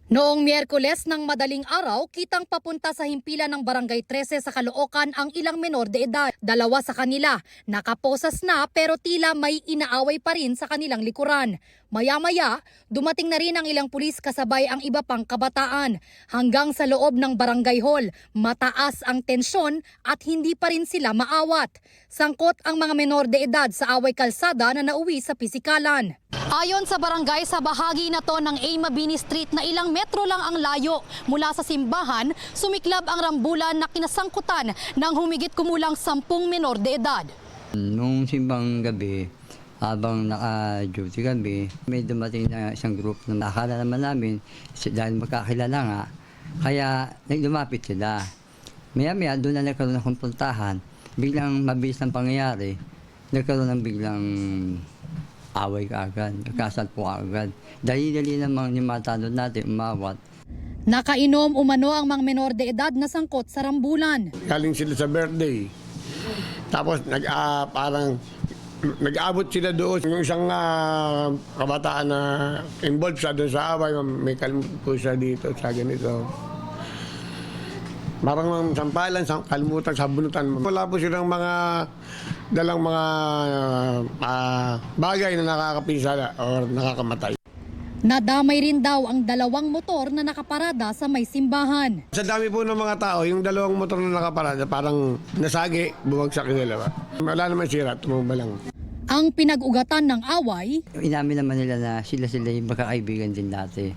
Noong Miyerkules ng madaling araw, kitang papunta sa himpilan ng Barangay 13 sa Caloocan ang ilang menor de edad. Dalawa sa kanila, nakaposas na pero tila may inaaway pa rin sa kanilang likuran. Maya-maya, dumating na rin ang ilang pulis kasabay ang iba pang kabataan. Hanggang sa loob ng barangay hall, mataas ang tensyon at hindi pa rin sila maawat. Sangkot ang mga menor de edad sa away kalsada na nauwi sa pisikalan. Ayon sa barangay, sa bahagi na to ng A. Mabini Street na ilang metro lang ang layo mula sa simbahan, sumiklab ang rambulan na kinasangkutan ng humigit kumulang 10 menor de edad. Nung simbang gabi, habang naka-duty kami, may dumating na isang group na nakakala naman namin dahil magkakilala nga, kaya lumapit sila. Maya-maya doon na nagkaroon ng kumpuntahan, biglang mabilis ng pangyayari, nagkaroon ng biglang away kaagad, nagkasalpo kaagad. Dali-dali namang yung mga tanod natin umawat. Nakainom umano ang mga menor de edad na sangkot sa rambulan. Galing sila sa birthday. Tapos parang nag-abot sila doon. Yung isang kabataan na involved sa doon sa away, may kalimutan po siya dito sa ganito. Parang sampalan, kalimutan, sabunutan. Wala po silang mga dalang mga bagay na nakakapinsala o nakakamatay. Nadamay rin daw ang dalawang motor na nakaparada sa may simbahan. Sa dami po ng mga tao, yung dalawang motor na nakaparada, parang nasagi, bumagsak yung dalawa. Wala naman sira, tumumba lang. Ang pinag-ugatan ng away, Inamin naman nila na sila yung magkakaibigan din dati.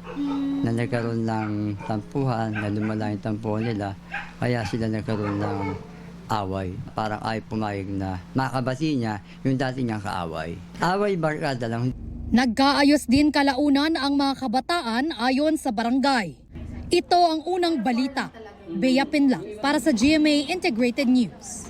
Na nagkaroon ng tampuhan, na lumala yung tampuhan nila, kaya sila nagkaroon ng away. Parang ay pumayag na makabati niya yung dati niyang kaaway. Away barkada lang. nagkaayos din kalaunan ang mga kabataan ayon sa barangay. Ito ang unang balita. Bea Pinlac para sa GMA Integrated News.